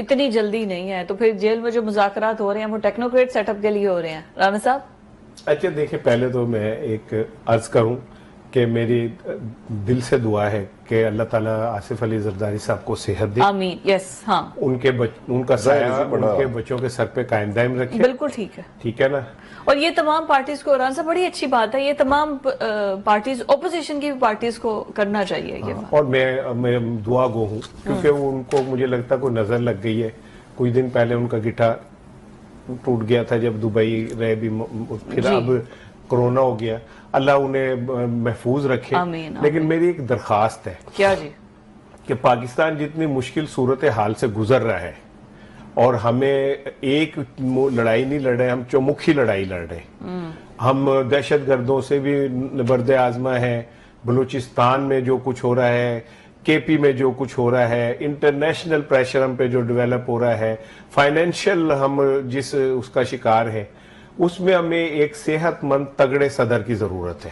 اتنی جلدی نہیں ہے، تو پھر جیل میں جو مذاکرات ہو رہے ہیں وہ ٹیکنوکریٹ سیٹ اپ کے لیے ہو رہے ہیں؟ رانا صاحب اچھا دیکھیں، پہلے تو میں ایک عرض کروں کہ میری دل سے دعا ہے کہ اللہ تعالیٰ آصف علی زرداری صاحب کو صحت دے، آمین. یس، ہاں ان کا سایہ ان کے بچوں کے سر پہ قائم دائم رکھے. بالکل ٹھیک ہے، ٹھیک ہے نا. اور یہ تمام پارٹیز کو، رانا صاحب بڑی اچھی بات ہے، یہ تمام پارٹیز، اپوزیشن کی پارٹیز کو کرنا چاہیے یہ بات. اور میں دعا گو ہوں، کیونکہ ان کو مجھے لگتا کوئی نظر لگ گئی ہے. کچھ دن پہلے ان کا گٹھا ٹوٹ گیا تھا جب دبئی رہے بھی، پھر اب کرونا ہو گیا. اللہ انہیں محفوظ رکھے. لیکن میری ایک درخواست ہے. کیا جی؟ کہ پاکستان جتنی مشکل صورتحال سے گزر رہا ہے، اور ہمیں ایک لڑائی نہیں لڑ رہے، ہم چومکھی لڑائی لڑ رہے. ہم دہشت گردوں سے بھی نبرد آزما ہے. بلوچستان میں جو کچھ ہو رہا ہے، کے پی میں جو کچھ ہو رہا ہے، انٹرنیشنل پریشر ہم پہ جو ڈیولپ ہو رہا ہے، فائنینشل ہم جس اس کا شکار ہے، اس میں ہمیں ایک صحت مند تگڑے صدر کی ضرورت ہے.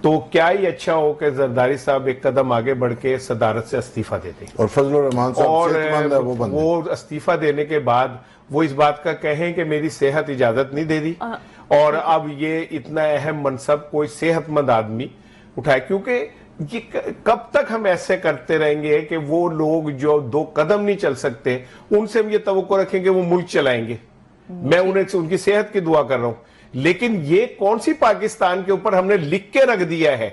تو کیا ہی اچھا ہو کہ زرداری صاحب ایک قدم آگے بڑھ کے صدارت سے استعفیٰ دے دیں، اور فضل الرحمان صاحب صحت مند ہے وہ استعفیٰ دینے کے بعد وہ اس بات کا کہیں کہ میری صحت اجازت نہیں دے دی، اور اب یہ اتنا اہم منصب کوئی صحت مند آدمی اٹھائے. کیونکہ یہ کب تک ہم ایسے کرتے رہیں گے کہ وہ لوگ جو 2 قدم نہیں چل سکتے، ان سے ہم یہ توقع رکھیں کہ وہ ملک چلائیں گے. میں ان کی صحت کی دعا کر رہا ہوں. لیکن یہ کون سی پاکستان کے اوپر ہم نے لکھ کے رکھ دیا ہے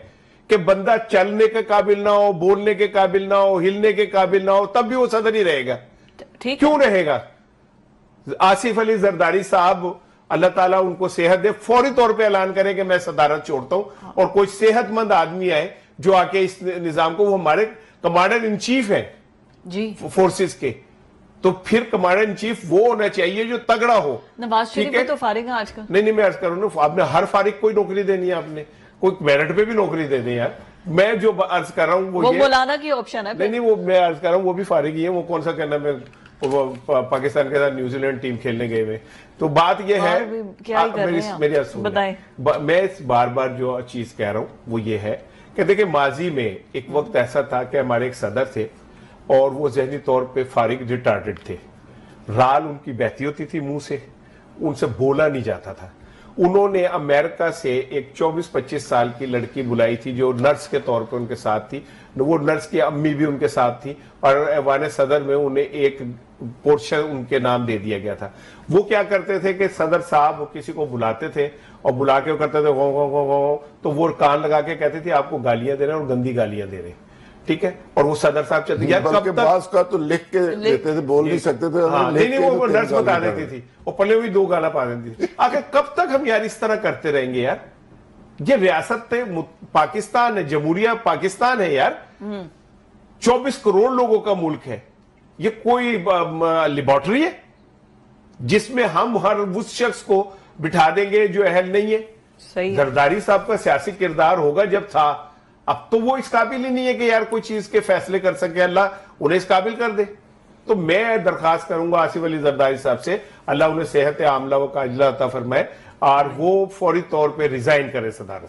کہ بندہ چلنے کے قابل نہ ہو، بولنے کے قابل نہ ہو، ہلنے کے قابل نہ ہو، تب بھی وہ صدر ہی رہے گا؟ کیوں رہے گا؟ آصف علی زرداری صاحب اللہ تعالیٰ ان کو صحت دے، فوری طور پہ اعلان کریں کہ میں صدارت چھوڑتا ہوں، اور کوئی صحت مند آدمی آئے جو آ کے اس نظام کو، وہ ہمارے کمانڈر ان چیف ہیں جی فورسز کے، تو پھر کمانڈر ان چیف وہ ہونا چاہیے جو تگڑا ہو. نواز شریف تو فارغ ہیں آج کل. نہیں میں عرض کروں نا، آپ نے ہر فارغ کوئی نوکری دینی ہے، آپ نے کوئی میرٹ پہ بھی نوکری دے دیں یار. میں جو عرض کر رہا ہوں وہ مولانا کی آپشن ہے. نہیں وہ میں عرض کر رہا ہوں وہ بھی فارغ ہی ہیں. وہ کون سا کہنا میں پاکستان کے ساتھ نیوزی لینڈ ٹیم کھیلنے گئے ہوئے. تو بات یہ ہے، میری بتائیں، میں بار بار جو چیز کہہ رہا ہوں وہ یہ ہے کہ دیکھیں، ماضی میں ایک وقت ایسا تھا کہ ہمارے ایک صدر تھے اور وہ ذہنی طور پہ فارغ ریٹارڈڈ تھے. رال ان کی بہتی ہوتی تھی منہ سے، ان سے بولا نہیں جاتا تھا. انہوں نے امریکہ سے ایک 24-25 سال کی لڑکی بلائی تھی جو نرس کے طور پہ ان کے ساتھ تھی. وہ نرس کی امی بھی ان کے ساتھ تھی، اور ایوان صدر میں انہیں ایک پورشن ان کے نام دے دیا گیا تھا. وہ کیا کرتے تھے کہ صدر صاحب کسی کو بلاتے تھے اور بلا کے وہ کرتے تھے غو غو غو غو، تو وہ کان لگا کے کہتے تھے آپ کو گالیاں دے رہے ہیں اور گندی گالیاں دے رہے ہیں. ٹھیک ہے، اور وہ صدر صاحب چلتے ہیں. بلکہ بعض کا تو لکھ کے دیتے تھے، بول نہیں سکتے تھے. نہیں وہ نرس بتا دیتی تھی، اور پلے ہوئی 2 گانا پا دیتی تھی. آخر کب تک ہم یار اس طرح کرتے رہیں گے یار؟ یہ ریاست پاکستان ہے، جمہوریہ پاکستان ہے یار. 24 کروڑ لوگوں کا ملک ہے. یہ کوئی لیبارٹری ہے جس میں ہم ہر اس شخص کو بٹھا دیں گے جو اہل نہیں ہے؟ زرداری صاحب کا سیاسی کردار ہوگا جب تھا، اب تو وہ اس قابل ہی نہیں ہے کہ یار کوئی چیز کے فیصلے کر سکے. اللہ انہیں اس قابل کر دے. تو میں درخواست کروں گا آصف علی زرداری صاحب سے، اللہ انہیں صحت عاملہ و کاجلہ عطا فرمائے، اور وہ فوری طور پہ ریزائن کرے صدارت.